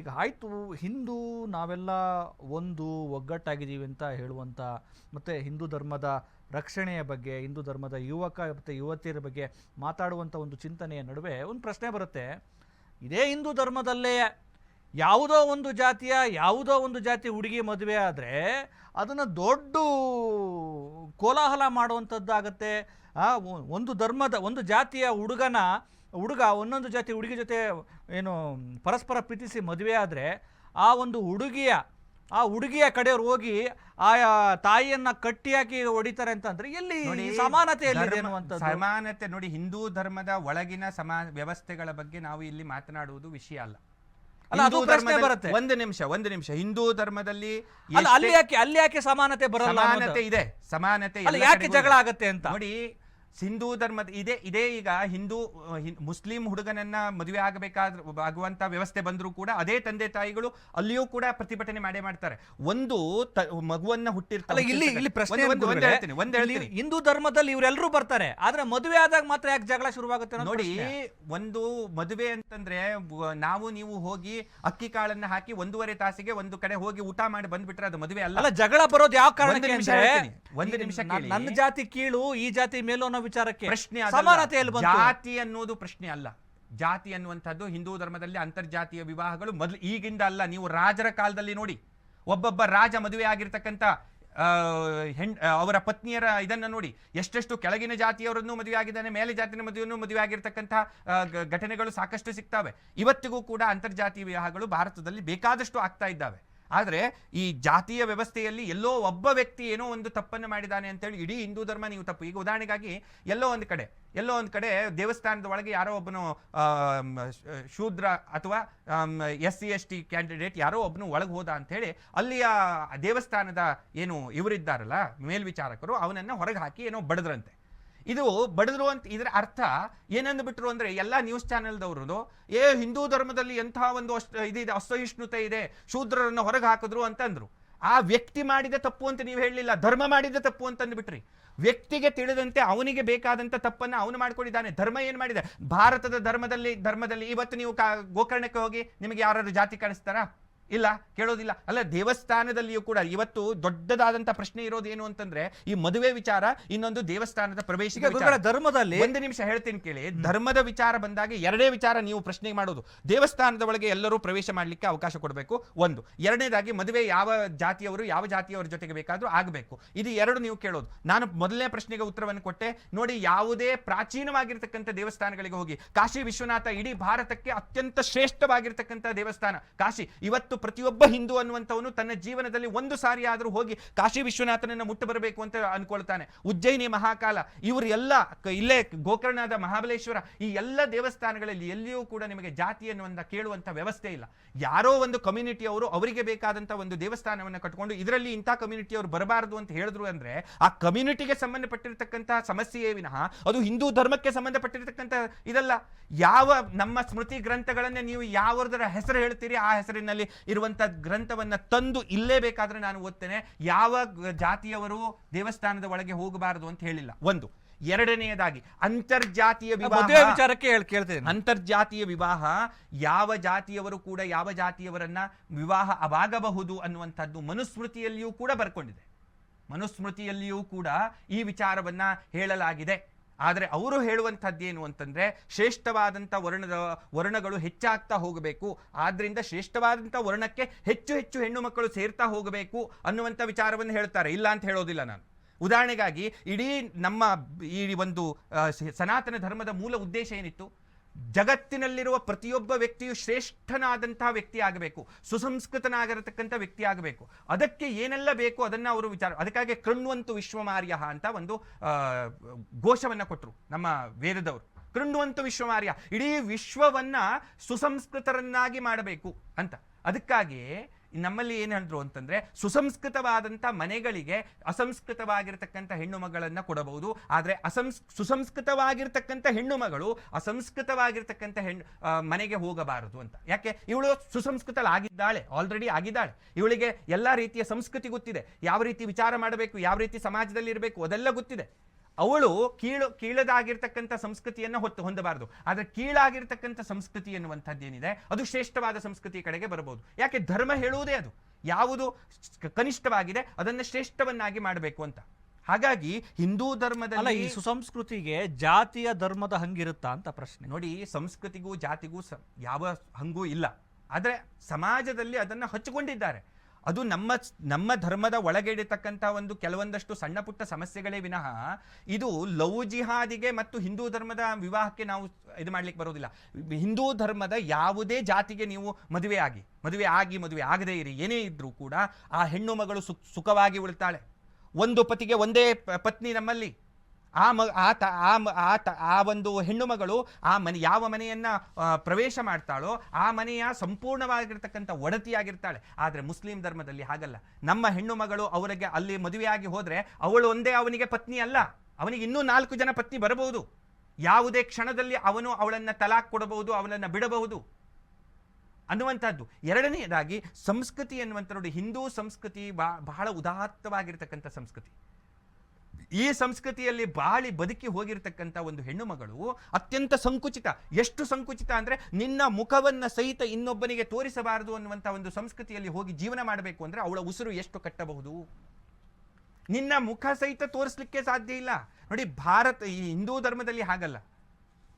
ಈಗ ಆಯಿತು, ಹಿಂದೂ ನಾವೆಲ್ಲ ಒಂದು ಒಗ್ಗಟ್ಟಾಗಿದ್ದೀವಿ ಅಂತ ಹೇಳುವಂಥ, ಮತ್ತು ಹಿಂದೂ ಧರ್ಮದ ರಕ್ಷಣೆಯ ಬಗ್ಗೆ, ಹಿಂದೂ ಧರ್ಮದ ಯುವಕ ಮತ್ತು ಯುವತಿಯರ ಬಗ್ಗೆ ಮಾತಾಡುವಂಥ ಒಂದು ಚಿಂತನೆಯ ನಡುವೆ ಒಂದು ಪ್ರಶ್ನೆ ಬರುತ್ತೆ. ಇದೇ ಹಿಂದೂ ಧರ್ಮದಲ್ಲೇ ಯಾವುದೋ ಒಂದು ಜಾತಿ ಹುಡುಗಿ ಮದುವೆ ಆದರೆ ಅದನ್ನು ದೊಡ್ಡ ಕೋಲಾಹಲ ಮಾಡುವಂಥದ್ದಾಗತ್ತೆ. ಒಂದು ಜಾತಿಯ ಹುಡುಗ ಒಂದೊಂದು ಜಾತಿ ಹುಡುಗಿ ಜೊತೆ ಏನು ಪರಸ್ಪರ ಪ್ರೀತಿಸಿ ಮದುವೆ ಆದರೆ ಆ ಹುಡುಗಿಯ ಕಡೆಯವ್ರು ಹೋಗಿ ಆ ತಾಯಿಯನ್ನ ಕಟ್ಟಿ ಹಾಕಿ ಹೊಡಿತಾರೆ ಅಂತಂದ್ರೆ ಎಲ್ಲಿ ಸಮಾನತೆ ಅನ್ನುವಂಥದ್ದು? ಸಮಾನತೆ ನೋಡಿ, ಹಿಂದೂ ಧರ್ಮದ ಒಳಗಿನ ವ್ಯವಸ್ಥೆಗಳ ಬಗ್ಗೆ ನಾವು ಇಲ್ಲಿ ಮಾತನಾಡುವುದು ವಿಷಯ ಅಲ್ಲ. ಬರುತ್ತೆ. ಒಂದು ನಿಮಿಷ. ಹಿಂದೂ ಧರ್ಮದಲ್ಲಿ ಅಲ್ಲಿ ಯಾಕೆ ಸಮಾನತೆ ಬರಲ್ಲ? ಸಮಾನತೆ ಯಾಕೆ ಜಗಳ ಆಗತ್ತೆ ಅಂತ ನೋಡಿ. ಹಿಂದೂ ಧರ್ಮದ ಇದೇ ಈಗ ಮುಸ್ಲಿಂ ಹುಡುಗನನ್ನ ಮದುವೆ ಆಗುವಂತ ವ್ಯವಸ್ಥೆ ಬಂದರೂ ಕೂಡ ಅದೇ ತಂದೆ ತಾಯಿಗಳು ಅಲ್ಲಿಯೂ ಕೂಡ ಪ್ರತಿಭಟನೆ ಮಾಡ್ತಾರೆ. ಒಂದು ಮಗುವನ್ನ ಹುಟ್ಟಿರ್ತಾರೆ. ಹಿಂದೂ ಧರ್ಮದಲ್ಲಿ ಇವರೆಲ್ಲರೂ ಬರ್ತಾರೆ, ಆದ್ರೆ ಮದುವೆ ಆದಾಗ ಮಾತ್ರ ಯಾಕೆ ಜಗಳ ಶುರುವಾಗುತ್ತೆ ನೋಡಿ. ಒಂದು ಮದುವೆ ಅಂತಂದ್ರೆ ನೀವು ಹೋಗಿ ಅಕ್ಕಿ ಕಾಳನ್ನ ಹಾಕಿ 1.5 ತಾಸಿಗೆ ಒಂದು ಕಡೆ ಹೋಗಿ ಊಟ ಮಾಡಿ ಬಂದ್ಬಿಟ್ರೆ ಅದು ಮದುವೆ ಅಲ್ಲ. ಜಗಳ ಬರೋದು ಯಾವ ಕಾರಣಕ್ಕೆ? ಒಂದು ನಿಮಿಷ. ನನ್ನ ಜಾತಿ ಕೀಳು, ಈ ಜಾತಿ ಮೇಲೂ ಅನ್ನೋ ವಿಚಾರಕ್ಕೆ ಪ್ರಶ್ನೆ ಜಾತಿ ಅನ್ನೋದು ಪ್ರಶ್ನೆ ಅಲ್ಲ. ಜಾತಿ ಅನ್ನುವಂಥದ್ದು ಹಿಂದೂ ಧರ್ಮದಲ್ಲಿ ಅಂತರ್ಜಾತೀಯ ವಿವಾಹಗಳು ಮೊದಲು ಈಗಿಂದ ಅಲ್ಲ. ನೀವು ರಾಜರ ಕಾಲದಲ್ಲಿ ನೋಡಿ, ಒಬ್ಬೊಬ್ಬ ರಾಜ ಮದುವೆ ಆಗಿರ್ತಕ್ಕಂಥ ಅವರ ಪತ್ನಿಯರ ಇದನ್ನ ನೋಡಿ, ಎಷ್ಟೆಷ್ಟು ಕೆಳಗಿನ ಜಾತಿಯವರನ್ನು ಮದುವೆ ಆಗಿದ್ದಾನೆ, ಮೇಲೆ ಜಾತಿಯ ಮದುವೆ ಆಗಿರ್ತಕ್ಕಂಥ ಘಟನೆಗಳು ಸಾಕಷ್ಟು ಸಿಗ್ತವೆ. ಇವತ್ತಿಗೂ ಕೂಡ ಅಂತರ್ಜಾತೀಯ ವಿವಾಹಗಳು ಭಾರತದಲ್ಲಿ ಬೇಕಾದಷ್ಟು ಆಗ್ತಾ ಇದ್ದಾವೆ. ಆದರೆ ಈ ಜಾತಿಯ ವ್ಯವಸ್ಥೆಯಲ್ಲಿ ಎಲ್ಲೋ ಒಬ್ಬ ವ್ಯಕ್ತಿ ಏನೋ ಒಂದು ತಪ್ಪನ್ನು ಮಾಡಿದ್ದಾನೆ ಅಂತೇಳಿ ಇಡೀ ಹಿಂದೂ ಧರ್ಮ ನೀವು ತಪ್ಪು. ಈಗ ಉದಾಹರಣೆಗಾಗಿ ಎಲ್ಲೋ ಒಂದು ಕಡೆ ದೇವಸ್ಥಾನದ ಒಳಗೆ ಯಾರೋ ಒಬ್ಬನು ಶೂದ್ರ ಅಥವಾ SC ST ಕ್ಯಾಂಡಿಡೇಟ್ ಯಾರೋ ಒಬ್ಬನು ಒಳಗೆ ಹೋದ ಅಂತ ಹೇಳಿ ಅಲ್ಲಿಯ ದೇವಸ್ಥಾನದ ಏನು ಇವರಿದ್ದಾರಲ್ಲ ಮೇಲ್ವಿಚಾರಕರು ಅವನನ್ನ ಹೊರಗೆ ಹಾಕಿ ಏನೋ ಬಡದ್ರಂತೆ. ಇದು ಬಡದ್ರು ಅಂತ ಇದರ ಅರ್ಥ ಏನಂದು ಬಿಟ್ರು ಅಂದ್ರೆ ಎಲ್ಲಾ ನ್ಯೂಸ್ ಚಾನೆಲ್ದವರು ಹಿಂದೂ ಧರ್ಮದಲ್ಲಿ ಎಂತಹ ಒಂದು ಅಸಹಿಷ್ಣುತೆ ಇದೆ, ಶೂದ್ರರನ್ನು ಹೊರಗೆ ಹಾಕಿದ್ರು ಅಂತಂದ್ರು. ಆ ವ್ಯಕ್ತಿ ಮಾಡಿದ ತಪ್ಪು ಅಂತ ನೀವು ಹೇಳಲಿಲ್ಲ, ಧರ್ಮ ಮಾಡಿದ ತಪ್ಪು ಅಂತಂದು ಬಿಟ್ರಿ. ವ್ಯಕ್ತಿಗೆ ತಿಳಿದಂತೆ ಅವನಿಗೆ ಬೇಕಾದಂತ ತಪ್ಪನ್ನ ಅವನು ಮಾಡ್ಕೊಂಡಿದ್ದಾನೆ. ಧರ್ಮ ಏನ್ ಮಾಡಿದೆ? ಭಾರತದ ಧರ್ಮದಲ್ಲಿ ಇವತ್ತು ನೀವು ಗೋಕರ್ಣಕ್ಕೆ ಹೋಗಿ ನಿಮಗೆ ಯಾರು ಜಾತಿ ಕಾಣಿಸ್ತಾರಾ? ಇಲ್ಲ, ಕೇಳೋದಿಲ್ಲ. ಅಲ್ಲ, ದೇವಸ್ಥಾನದಲ್ಲಿಯೂ ಕೂಡ ಇವತ್ತು ದೊಡ್ಡದಾದಂತ ಪ್ರಶ್ನೆ ಇರೋದು ಏನು ಅಂತಂದ್ರೆ ಈ ಮದುವೆ ವಿಚಾರ, ಇನ್ನೊಂದು ದೇವಸ್ಥಾನದ ಪ್ರವೇಶ ಧರ್ಮದಲ್ಲಿ. ಒಂದು ನಿಮಿಷ ಹೇಳ್ತೀನಿ ಕೇಳಿ. ಧರ್ಮದ ವಿಚಾರ ಬಂದಾಗ ಎರಡೇ ವಿಚಾರ ನೀವು ಪ್ರಶ್ನೆ ಮಾಡೋದು. ದೇವಸ್ಥಾನದ ಒಳಗೆ ಎಲ್ಲರೂ ಪ್ರವೇಶ ಮಾಡ್ಲಿಕ್ಕೆ ಅವಕಾಶ ಕೊಡಬೇಕು, ಒಂದು. ಎರಡನೇದಾಗಿ ಮದುವೆ ಯಾವ ಜಾತಿಯವರ ಜೊತೆಗೆ ಬೇಕಾದ್ರೂ ಆಗಬೇಕು. ಇದು ಎರಡು ನೀವು ಕೇಳೋದು. ನಾನು ಮೊದಲನೇ ಪ್ರಶ್ನೆಗೆ ಉತ್ತರವನ್ನು ಕೊಟ್ಟೆ. ನೋಡಿ, ಯಾವುದೇ ಪ್ರಾಚೀನವಾಗಿರ್ತಕ್ಕಂಥ ದೇವಸ್ಥಾನಗಳಿಗೆ ಹೋಗಿ, ಕಾಶಿ ವಿಶ್ವನಾಥ ಇಡೀ ಭಾರತಕ್ಕೆ ಅತ್ಯಂತ ಶ್ರೇಷ್ಠವಾಗಿರ್ತಕ್ಕಂಥ ದೇವಸ್ಥಾನ ಕಾಶಿ. ಇವತ್ತು ಪ್ರತಿಯೊಬ್ಬ ಹಿಂದೂ ಅನ್ನುವಂಥವನು ತನ್ನ ಜೀವನದಲ್ಲಿ ಒಂದು ಸಾರಿ ಆದರೂ ಹೋಗಿ ಕಾಶಿ ವಿಶ್ವನಾಥನನ್ನ ಮುಟ್ಟು ಬರಬೇಕು ಅಂತ ಅನ್ಕೊಳ್ತಾನೆ. ಉಜ್ಜಯಿನಿ ಮಹಾಕಾಲ, ಇವರು ಎಲ್ಲ ಇಲ್ಲೇ ಗೋಕರ್ಣದ ಮಹಾಬಲೇಶ್ವರ, ಈ ಎಲ್ಲ ದೇವಸ್ಥಾನಗಳಲ್ಲಿ ಎಲ್ಲಿಯೂ ಕೂಡ ನಿಮಗೆ ಜಾತಿ ಅನ್ನುವಂಥ ಕೇಳುವಂತ ವ್ಯವಸ್ಥೆ ಇಲ್ಲ. ಯಾರೋ ಒಂದು ಕಮ್ಯುನಿಟಿಯವರು ಅವರಿಗೆ ಬೇಕಾದಂತ ಒಂದು ದೇವಸ್ಥಾನವನ್ನು ಕಟ್ಕೊಂಡು ಇದರಲ್ಲಿ ಇಂಥ ಕಮ್ಯುನಿಟಿಯವರು ಬರಬಾರದು ಅಂತ ಹೇಳಿದ್ರು ಅಂದ್ರೆ ಆ ಕಮ್ಯುನಿಟಿಗೆ ಸಂಬಂಧಪಟ್ಟಿರ್ತಕ್ಕಂಥ ಸಮಸ್ಯೆಯೇ ವಿನಃ ಅದು ಹಿಂದೂ ಧರ್ಮಕ್ಕೆ ಸಂಬಂಧಪಟ್ಟಿರ್ತಕ್ಕಂಥ ಇದಲ್ಲ. ಯಾವ ನಮ್ಮ ಸ್ಮೃತಿ ಗ್ರಂಥಗಳನ್ನೇ ನೀವು ಯಾವುದರ ಹೆಸರು ಹೇಳ್ತೀರಿ ಆ ಹೆಸರಿನಲ್ಲಿ ಇರುವಂತ ಗ್ರಂಥವನ್ನ ತಂದು ಇಲ್ಲೇ ಬೇಕಾದ್ರೆ ನಾನು ಓದ್ತೇನೆ. ಯಾವ ಜಾತಿಯವರು ದೇವಸ್ಥಾನದ ಒಳಗೆ ಹೋಗಬಾರದು ಅಂತ ಹೇಳಿಲ್ಲ, ಒಂದು. ಎರಡನೆಯದಾಗಿ ಅಂತರ್ಜಾತೀಯ ವಿವಾಹ ಯಾವ ಜಾತಿಯವರು ಕೂಡ ಯಾವ ಜಾತಿಯವರನ್ನ ವಿವಾಹ ಅವಾಗಬಹುದು ಅನ್ನುವಂಥದ್ದು ಮನುಸ್ಮೃತಿಯಲ್ಲಿಯೂ ಕೂಡ ಬರ್ಕೊಂಡಿದೆ. ಮನುಸ್ಮೃತಿಯಲ್ಲಿಯೂ ಕೂಡ ಈ ವಿಚಾರವನ್ನ ಹೇಳಲಾಗಿದೆ. ಆದರೆ ಅವರು ಹೇಳುವಂಥದ್ದೇನು ಅಂತಂದ್ರೆ ಶ್ರೇಷ್ಠವಾದಂಥ ವರ್ಣಗಳು ಹೆಚ್ಚಾಗ್ತಾ ಹೋಗಬೇಕು, ಆದ್ರಿಂದ ಶ್ರೇಷ್ಠವಾದಂಥ ವರ್ಣಕ್ಕೆ ಹೆಚ್ಚು ಹೆಚ್ಚು ಹೆಣ್ಣು ಮಕ್ಕಳು ಸೇರ್ತಾ ಹೋಗಬೇಕು ಅನ್ನುವಂಥ ವಿಚಾರವನ್ನು ಹೇಳ್ತಾರೆ. ಇಲ್ಲ ಅಂತ ಹೇಳೋದಿಲ್ಲ ನಾನು. ಉದಾಹರಣೆಗಾಗಿ ಇಡೀ ನಮ್ಮ ಈ ಒಂದು ಸನಾತನ ಧರ್ಮದ ಮೂಲ ಉದ್ದೇಶ ಏನಿತ್ತು? ಜಗತ್ತಿನಲ್ಲಿರುವ ಪ್ರತಿಯೊಬ್ಬ ವ್ಯಕ್ತಿಯು ಶ್ರೇಷ್ಠನಾದಂತಹ ವ್ಯಕ್ತಿ ಆಗಬೇಕು, ಸುಸಂಸ್ಕೃತನಾಗಿರತಕ್ಕಂಥ ವ್ಯಕ್ತಿ ಆಗಬೇಕು. ಅದಕ್ಕೆ ಏನೆಲ್ಲ ಬೇಕು ಅದನ್ನ ಅವರು ಅದಕ್ಕಾಗಿ ಕೃಣ್ವಂತು ವಿಶ್ವಮಾರ್ಯ ಅಂತ ಒಂದು ಘೋಷವನ್ನ ಕೊಟ್ಟರು ನಮ್ಮ ವೇದದವರು. ಕೃಣ್ವಂತು ವಿಶ್ವಮಾರ್ಯ, ಇಡೀ ವಿಶ್ವವನ್ನ ಸುಸಂಸ್ಕೃತರನ್ನಾಗಿ ಮಾಡಬೇಕು ಅಂತ. ಅದಕ್ಕಾಗಿ ನಮ್ಮಲ್ಲಿ ಏನಂದ್ರು ಅಂತಂದ್ರೆ ಸುಸಂಸ್ಕೃತವಾದಂಥ ಮನೆಗಳಿಗೆ ಅಸಂಸ್ಕೃತವಾಗಿರ್ತಕ್ಕಂಥ ಹೆಣ್ಣು ಮಗಳನ್ನ ಕೊಡಬಹುದು, ಆದ್ರೆ ಸುಸಂಸ್ಕೃತವಾಗಿರ್ತಕ್ಕಂಥ ಹೆಣ್ಣು ಮಗಳು ಅಸಂಸ್ಕೃತವಾಗಿರ್ತಕ್ಕಂಥ ಮನೆಗೆ ಹೋಗಬಾರದು ಅಂತ. ಯಾಕೆ? ಇವಳು ಸುಸಂಸ್ಕೃತಳಾಗಿದ್ದಾಳೆ, ಆಲ್ರೆಡಿ ಆಗಿದ್ದಾಳೆ. ಇವಳಿಗೆ ಎಲ್ಲಾ ರೀತಿಯ ಸಂಸ್ಕೃತಿ ಗೊತ್ತಿದೆ, ಯಾವ ರೀತಿ ವಿಚಾರ ಮಾಡಬೇಕು, ಯಾವ ರೀತಿ ಸಮಾಜದಲ್ಲಿ ಇರಬೇಕು ಅದೆಲ್ಲ ಗೊತ್ತಿದೆ. ಅವಳು ಕೀಳದಾಗಿರ್ತಕ್ಕಂಥ ಸಂಸ್ಕೃತಿಯನ್ನು ಹೊಂದಬಾರದು. ಆದ್ರೆ ಕೀಳಾಗಿರ್ತಕ್ಕಂಥ ಸಂಸ್ಕೃತಿ ಎನ್ನುವಂಥದ್ದೇನಿದೆ ಅದು ಶ್ರೇಷ್ಠವಾದ ಸಂಸ್ಕೃತಿ ಕಡೆಗೆ ಬರಬಹುದು. ಯಾಕೆ? ಧರ್ಮ ಹೇಳುವುದೇ ಅದು, ಯಾವುದು ಕನಿಷ್ಠವಾಗಿದೆ ಅದನ್ನ ಶ್ರೇಷ್ಠವನ್ನಾಗಿ ಮಾಡಬೇಕು ಅಂತ. ಹಾಗಾಗಿ ಹಿಂದೂ ಧರ್ಮದಲ್ಲಿ ಈ ಸುಸಂಸ್ಕೃತಿಗೆ ಜಾತಿಯ ಧರ್ಮದ ಹಂಗಿರುತ್ತಾ ಅಂತ ಪ್ರಶ್ನೆ. ನೋಡಿ, ಸಂಸ್ಕೃತಿಗೂ ಜಾತಿಗೂ ಯಾವ ಹಂಗೂ ಇಲ್ಲ, ಆದ್ರೆ ಸಮಾಜದಲ್ಲಿ ಅದನ್ನ ಹಚ್ಚಿಕೊಂಡಿದ್ದಾರೆ. ಅದು ನಮ್ಮ ಧರ್ಮದ ಒಳಗೆ ಇಡತಕ್ಕಂಥ ಒಂದು ಕೆಲವೊಂದಷ್ಟು ಸಣ್ಣ ಪುಟ್ಟ ಸಮಸ್ಯೆಗಳೇ ವಿನಃ ಇದು ಲವ್ ಜಿಹಾದಿಗೆ ಮತ್ತು ಹಿಂದೂ ಧರ್ಮದ ವಿವಾಹಕ್ಕೆ ನಾವು ಇದು ಮಾಡ್ಲಿಕ್ಕೆ ಬರೋದಿಲ್ಲ. ಹಿಂದೂ ಧರ್ಮದ ಯಾವುದೇ ಜಾತಿಗೆ ನೀವು ಮದುವೆ ಆಗದೇ ಇರಿ, ಏನೇ ಇದ್ರೂ ಕೂಡ ಆ ಹೆಣ್ಣು ಮಗಳು ಸುಖವಾಗಿ ಉಳಿತಾಳೆ. ಒಂದು ಪತಿಗೆ ಒಂದೇ ಪತ್ನಿ ನಮ್ಮಲ್ಲಿ. ಆ ಒಂದು ಹೆಣ್ಣು ಮಗಳು ಯಾವ ಮನೆಯನ್ನ ಪ್ರವೇಶ ಮಾಡ್ತಾಳೋ ಆ ಮನೆಯ ಸಂಪೂರ್ಣವಾಗಿರ್ತಕ್ಕಂಥ ಒಡತಿಯಾಗಿರ್ತಾಳೆ. ಆದ್ರೆ ಮುಸ್ಲಿಂ ಧರ್ಮದಲ್ಲಿ ಹಾಗಲ್ಲ. ನಮ್ಮ ಹೆಣ್ಣು ಮಗಳು ಅವರಿಗೆ ಅಲ್ಲಿ ಮದುವೆಯಾಗಿ ಹೋದ್ರೆ ಅವಳು ಒಂದೇ ಅವನಿಗೆ ಪತ್ನಿ ಅಲ್ಲ, ಅವನಿಗೆ ಇನ್ನೂ 4 ಜನ ಪತ್ನಿ ಬರಬಹುದು. ಯಾವುದೇ ಕ್ಷಣದಲ್ಲಿ ಅವನು ಅವಳನ್ನ ತಲಾಕ್ ಕೊಡಬಹುದು, ಅವಳನ್ನ ಬಿಡಬಹುದು ಅನ್ನುವಂಥದ್ದು. ಎರಡನೆಯದಾಗಿ ಸಂಸ್ಕೃತಿ ಎನ್ನುವಂಥ ನೋಡಿ, ಹಿಂದೂ ಸಂಸ್ಕೃತಿ ಬಹಳ ಉದಾತ್ತವಾಗಿರ್ತಕ್ಕಂಥ ಸಂಸ್ಕೃತಿ. ಈ ಸಂಸ್ಕೃತಿಯಲ್ಲಿ ಬದುಕಿ ಹೋಗಿರ್ತಕ್ಕಂಥ ಒಂದು ಹೆಣ್ಣು ಮಗಳು ಅತ್ಯಂತ ಸಂಕುಚಿತ. ಎಷ್ಟು ಸಂಕುಚಿತ ಅಂದ್ರೆ ನಿನ್ನ ಮುಖವನ್ನ ಸಹಿತ ಇನ್ನೊಬ್ಬನಿಗೆ ತೋರಿಸಬಾರದು ಅನ್ನುವಂಥ ಒಂದು ಸಂಸ್ಕೃತಿಯಲ್ಲಿ ಹೋಗಿ ಜೀವನ ಮಾಡಬೇಕು ಅಂದ್ರೆ ಅವಳ ಉಸಿರು ಎಷ್ಟು ಕಟ್ಟಬಹುದು. ನಿನ್ನ ಮುಖ ಸಹಿತ ತೋರಿಸ್ಲಿಕ್ಕೆ ಸಾಧ್ಯ ಇಲ್ಲ. ನೋಡಿ, ಈ ಹಿಂದೂ ಧರ್ಮದಲ್ಲಿ ಹಾಗಲ್ಲ.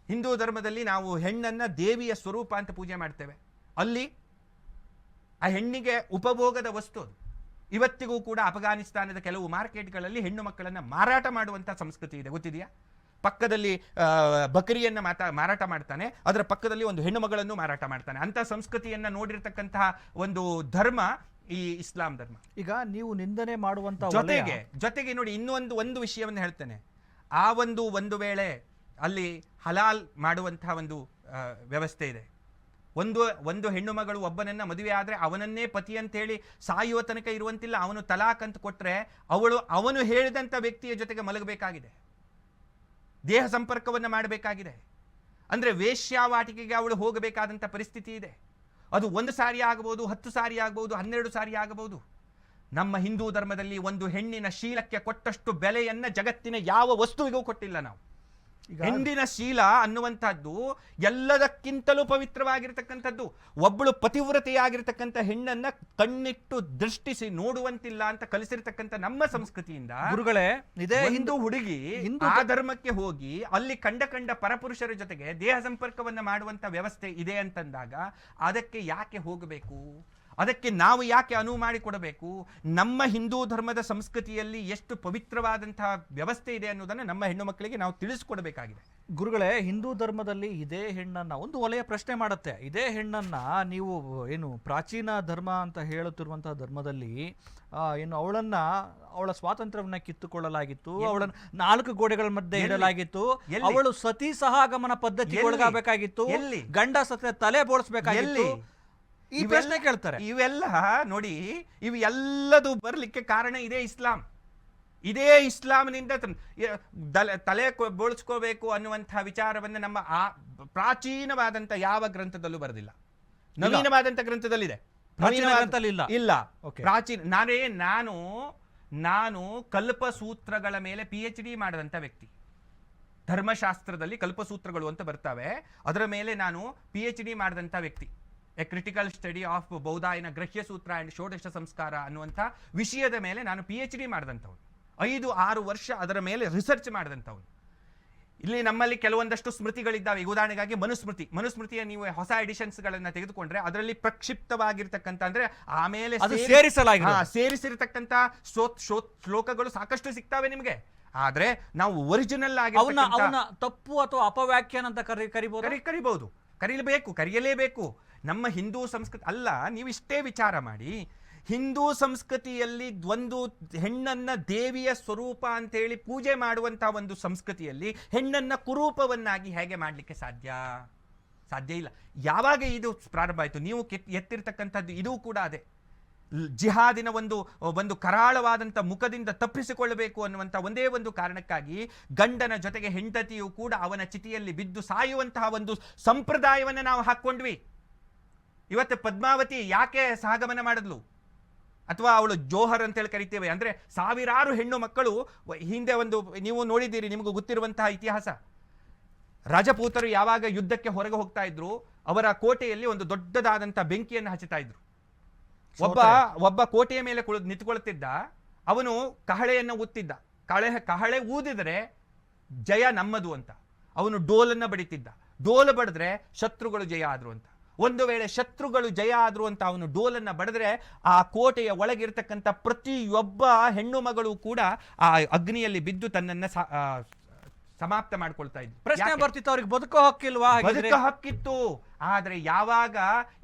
ಹಿಂದೂ ಧರ್ಮದಲ್ಲಿ ನಾವು ಹೆಣ್ಣನ್ನ ದೇವಿಯ ಸ್ವರೂಪ ಅಂತ ಪೂಜೆ ಮಾಡ್ತೇವೆ. ಅಲ್ಲಿ ಆ ಹೆಣ್ಣಿಗೆ ಉಪಭೋಗದ ವಸ್ತು ಅದು. ಇವತ್ತಿಗೂ ಕೂಡ ಅಫ್ಘಾನಿಸ್ತಾನದ ಕೆಲವು ಮಾರ್ಕೆಟ್ಗಳಲ್ಲಿ ಹೆಣ್ಣು ಮಕ್ಕಳನ್ನ ಮಾರಾಟ ಮಾಡುವಂತ ಸಂಸ್ಕೃತಿ ಇದೆ, ಗೊತ್ತಿದೆಯಾ? ಪಕ್ಕದಲ್ಲಿ ಬಕರಿಯನ್ನ ಮಾರಾಟ ಮಾಡ್ತಾನೆ, ಅದರ ಪಕ್ಕದಲ್ಲಿ ಒಂದು ಹೆಣ್ಣು ಮಗಳನ್ನು ಮಾರಾಟ ಮಾಡ್ತಾನೆ. ಅಂತ ಸಂಸ್ಕೃತಿಯನ್ನ ನೋಡಿರ್ತಕ್ಕಂತಹ ಒಂದು ಧರ್ಮ ಈ ಇಸ್ಲಾಂ ಧರ್ಮ. ಈಗ ನೀವು ನಿಂದನೆ ಮಾಡುವಂತ ಜೊತೆಗೆ ನೋಡಿ, ಒಂದು ವಿಷಯವನ್ನು ಹೇಳ್ತೇನೆ. ಆ ಒಂದು ವೇಳೆ ಅಲ್ಲಿ ಹಲಾಲ್ ಮಾಡುವಂತಹ ಒಂದು ವ್ಯವಸ್ಥೆ ಇದೆ. ಒಂದು ಹೆಣ್ಣು ಮಗಳು ಒಬ್ಬನನ್ನ ಮದುವೆ ಆದ್ರೆ ಅವನನ್ನೇ ಪತಿ ಅಂತ ಹೇಳಿ ಸಾಯುವ ತನಕ ಇರುವಂತಿಲ್ಲ. ಅವನು ತಲಾಕ್ ಅಂತ ಕೊಟ್ರೆ ಅವನು ಹೇಳಿದಂತ ವ್ಯಕ್ತಿಯ ಜೊತೆಗೆ ಮಲಗಬೇಕಾಗಿದೆ, ದೇಹ ಸಂಪರ್ಕವನ್ನು ಮಾಡಬೇಕಾಗಿದೆ. ಅಂದ್ರೆ ವೇಶ್ಯಾವಾಟಿಕೆಗೆ ಅವಳು ಹೋಗಬೇಕಾದಂತ ಪರಿಸ್ಥಿತಿ ಇದೆ. ಅದು 1 ಸಾರಿ ಆಗಬಹುದು, 10 ಸಾರಿ ಆಗಬಹುದು, 12 ಸಾರಿ ಆಗಬಹುದು. ನಮ್ಮ ಹಿಂದೂ ಧರ್ಮದಲ್ಲಿ ಒಂದು ಹೆಣ್ಣಿನ ಶೀಲಕ್ಕೆ ಕೊಟ್ಟಷ್ಟು ಬೆಲೆಯನ್ನ ಜಗತ್ತಿನ ಯಾವ ವಸ್ತುವಿಗೂ ಕೊಟ್ಟಿಲ್ಲ ನಾವು. ಹೆಣ್ಣಿನ ಶೀಲ ಅನ್ನುವಂಥದ್ದು ಎಲ್ಲದಕ್ಕಿಂತಲೂ ಪವಿತ್ರವಾಗಿರ್ತಕ್ಕಂಥದ್ದು. ಒಬ್ಬಳು ಪತಿವ್ರತೆಯಾಗಿರ್ತಕ್ಕಂಥ ಹೆಣ್ಣನ್ನ ಕಣ್ಣಿಟ್ಟು ದೃಷ್ಟಿಸಿ ನೋಡುವಂತಿಲ್ಲ ಅಂತ ಕಲಿಸಿರ್ತಕ್ಕಂಥ ನಮ್ಮ ಸಂಸ್ಕೃತಿಯಿಂದ ಗುರುಗಳೇ, ಇದೇ ಹಿಂದೂ ಹುಡುಗಿ ಆ ಧರ್ಮಕ್ಕೆ ಹೋಗಿ ಅಲ್ಲಿ ಕಂಡ ಪರಪುರುಷರ ಜೊತೆಗೆ ದೇಹ ಸಂಪರ್ಕವನ್ನ ಮಾಡುವಂತ ವ್ಯವಸ್ಥೆ ಇದೆ ಅಂತಂದಾಗ ಅದಕ್ಕೆ ಯಾಕೆ ಹೋಗಬೇಕು? ಅದಕ್ಕೆ ನಾವು ಯಾಕೆ ಅನುವು ಮಾಡಿಕೊಡಬೇಕು? ನಮ್ಮ ಹಿಂದೂ ಧರ್ಮದ ಸಂಸ್ಕೃತಿಯಲ್ಲಿ ಎಷ್ಟು ಪವಿತ್ರವಾದಂತಹ ವ್ಯವಸ್ಥೆ ಇದೆ ಅನ್ನೋದನ್ನು ನಮ್ಮ ಹೆಣ್ಣು ಮಕ್ಕಳಿಗೆ ನಾವು ತಿಳಿಸ್ಕೊಡ್ಬೇಕಾಗಿದೆ. ಗುರುಗಳೇ, ಹಿಂದೂ ಧರ್ಮದಲ್ಲಿ ಇದೇ ಹೆಣ್ಣನ್ನ ಒಂದು ಒಲೆಯ ಪ್ರಶ್ನೆ ಮಾಡುತ್ತೆ. ಇದೇ ಹೆಣ್ಣನ್ನ ನೀವು ಏನು ಪ್ರಾಚೀನ ಧರ್ಮ ಅಂತ ಹೇಳುತ್ತಿರುವಂತಹ ಧರ್ಮದಲ್ಲಿ ಅವಳ ಸ್ವಾತಂತ್ರ್ಯವನ್ನ ಕಿತ್ತುಕೊಳ್ಳಲಾಗಿತ್ತು, ಅವಳನ್ನು 4 ಗೋಡೆಗಳ ಮಧ್ಯೆ ಇಡಲಾಗಿತ್ತು, ಅವಳು ಸತಿ ಸಹಗಮನ ಪದ್ಧತಿಗೆ ಒಳಗಾಗಬೇಕಾಗಿತ್ತು, ಗಂಡ ಸತ್ತ ತಲೆ ಬೋಳಿಸಬೇಕಾಗಿತ್ತು. ಈ ಪ್ರಶ್ನೆ ಕೇಳ್ತಾರೆ. ಇವೆಲ್ಲ ನೋಡಿ, ಇವು ಎಲ್ಲದು ಬರ್ಲಿಕ್ಕೆ ಕಾರಣ ಇದೇ ಇಸ್ಲಾಂನಿಂದ ತಲೆ ಬೋಳಿಸ್ಕೋಬೇಕು ಅನ್ನುವಂತಹ ವಿಚಾರವನ್ನ ನಮ್ಮ ಪ್ರಾಚೀನವಾದಂತ ಯಾವ ಗ್ರಂಥದಲ್ಲೂ ಬರೆದಿಲ್ಲ. ನವೀನವಾದಂತ ಗ್ರಂಥದಲ್ಲಿದೆ, ಇಲ್ಲ. ಪ್ರಾಚೀನ ನಾನು ಕಲ್ಪಸೂತ್ರಗಳ ಮೇಲೆ PhD ಮಾಡಿದಂತ ವ್ಯಕ್ತಿ. ಧರ್ಮಶಾಸ್ತ್ರದಲ್ಲಿ ಕಲ್ಪಸೂತ್ರಗಳು ಅಂತ ಬರ್ತವೆ, ಅದರ ಮೇಲೆ ನಾನು PhD ಮಾಡಿದಂತ ವ್ಯಕ್ತಿ. A critical study of Baudhayana Grihya Sutra and ಷೋಡಶ ಸಂಸ್ಕಾರ ಅನ್ನುವಂಥ ವಿಷಯದ ಮೇಲೆ ನಾನು PhD ಮಾಡಿದಂಥವ್ನು. 5-6 ವರ್ಷ ಅದರ ಮೇಲೆ ರಿಸರ್ಚ್ ಮಾಡಿದಂಥವ್ನು. ಇಲ್ಲಿ ನಮ್ಮಲ್ಲಿ ಕೆಲವೊಂದಷ್ಟು ಸ್ಮೃತಿಗಳಿದ್ದಾವೆ. ಉದಾಹರಣೆಗಾಗಿ ಮನುಸ್ಮೃತಿಯ ನೀವು ಹೊಸ ಎಡಿಷನ್ಸ್ಗಳನ್ನ ತೆಗೆದುಕೊಂಡ್ರೆ ಅದರಲ್ಲಿ ಪ್ರಕ್ಷಿಪ್ತವಾಗಿರ್ತಕ್ಕಂಥ ಅಂದ್ರೆ ಆಮೇಲೆ ಸೇರಿಸಿರ್ತಕ್ಕಂಥ ಶ್ಲೋಕಗಳು ಸಾಕಷ್ಟು ಸಿಗ್ತಾವೆ ನಿಮಗೆ. ಆದ್ರೆ ನಾವು ಒರಿಜಿನಲ್ ಆಗಿ ತಪ್ಪು ಅಥವಾ ಅಪವ್ಯಾಖ್ಯಾನ ಅಂತ ಕರಿಬಹುದು, ಕರೆಯಲೇಬೇಕು. ನಮ್ಮ ಹಿಂದೂ ಸಂಸ್ಕೃತಿ ಅಲ್ಲ. ನೀವು ಇಷ್ಟೇ ವಿಚಾರ ಮಾಡಿ, ಹಿಂದೂ ಸಂಸ್ಕೃತಿಯಲ್ಲಿ ಒಂದು ಹೆಣ್ಣನ್ನ ದೇವಿಯ ಸ್ವರೂಪ ಅಂತೇಳಿ ಪೂಜೆ ಮಾಡುವಂತಹ ಒಂದು ಸಂಸ್ಕೃತಿಯಲ್ಲಿ ಹೆಣ್ಣನ್ನ ಕುರೂಪವನ್ನಾಗಿ ಹೇಗೆ ಮಾಡಲಿಕ್ಕೆ ಸಾಧ್ಯ ಇಲ್ಲ. ಯಾವಾಗ ಇದು ಪ್ರಾರಂಭ ಆಯಿತು? ನೀವು ಎತ್ತಿರ್ತಕ್ಕಂಥದ್ದು ಇದು ಕೂಡ ಅದೇ ಜಿಹಾದಿನ ಒಂದು ಕರಾಳವಾದಂಥ ಮುಖದಿಂದ ತಪ್ಪಿಸಿಕೊಳ್ಳಬೇಕು ಅನ್ನುವಂಥ ಒಂದೇ ಒಂದು ಕಾರಣಕ್ಕಾಗಿ ಗಂಡನ ಜೊತೆಗೆ ಹೆಂಡತಿಯು ಕೂಡ ಅವನ ಚಿತಿಯಲ್ಲಿ ಬಿದ್ದು ಸಾಯುವಂತಹ ಒಂದು ಸಂಪ್ರದಾಯವನ್ನು ನಾವು ಹಾಕ್ಕೊಂಡ್ವಿ. ಇವತ್ತು ಪದ್ಮಾವತಿ ಯಾಕೆ ಸಹಗಮನ ಮಾಡಿದ್ಲು? ಅಥವಾ ಅವಳು ಜೋಹರ್ ಅಂತ ಹೇಳಿ ಕರಿತೇವೆ. ಅಂದ್ರೆ ಸಾವಿರಾರು ಹೆಣ್ಣು ಮಕ್ಕಳು ಹಿಂದೆ ಒಂದು ನೀವು ನೋಡಿದ್ದೀರಿ, ನಿಮಗೂ ಗೊತ್ತಿರುವಂತಹ ಇತಿಹಾಸ. ರಾಜಪೂತರು ಯಾವಾಗ ಯುದ್ಧಕ್ಕೆ ಹೊರಗೆ ಹೋಗ್ತಾ ಇದ್ರು, ಅವರ ಕೋಟೆಯಲ್ಲಿ ಒಂದು ದೊಡ್ಡದಾದಂತ ಬೆಂಕಿಯನ್ನು ಹಚ್ಚುತ್ತಾ ಇದ್ರು. ಒಬ್ಬ ಕೋಟೆಯ ಮೇಲೆ ನಿಂತುಕೊಳ್ಳುತ್ತಿದ್ದ, ಅವನು ಕಹಳೆಯನ್ನು ಊತ್ತಿದ್ದ. ಕಹಳೆ ಊದಿದರೆ ಜಯ ನಮ್ಮದು ಅಂತ. ಅವನು ಡೋಲನ್ನ ಬಡಿತಿದ್ದ. ಡೋಲು ಬಡಿದ್ರೆ ಶತ್ರುಗಳು ಜಯ ಆದ್ರು ಅಂತ. ಒಂದು ವೇಳೆ ಶತ್ರುಗಳು ಜಯ ಆದ್ರು ಅಂತ ಅವನು ಡೋಲನ್ನ ಬಡಿದ್ರೆ ಆ ಕೋಟೆಯ ಒಳಗಿರ್ತಕ್ಕಂಥ ಪ್ರತಿಯೊಬ್ಬ ಹೆಣ್ಣು ಮಗಳು ಕೂಡ ಆ ಅಗ್ನಿಯಲ್ಲಿ ಬಿದ್ದು ತನ್ನನ್ನ ಸಮಾಪ್ತ ಮಾಡ್ಕೊಳ್ತಾ ಇದ್ರು. ಪ್ರಶ್ನೆ ಬರ್ತಿತ್ತು, ಅವ್ರಿಗೆ ಬದುಕೋ ಹಕ್ಕಿಲ್ವಾ? ಬದುಕೋ ಹಕ್ಕಿತ್ತು. ಆದ್ರೆ ಯಾವಾಗ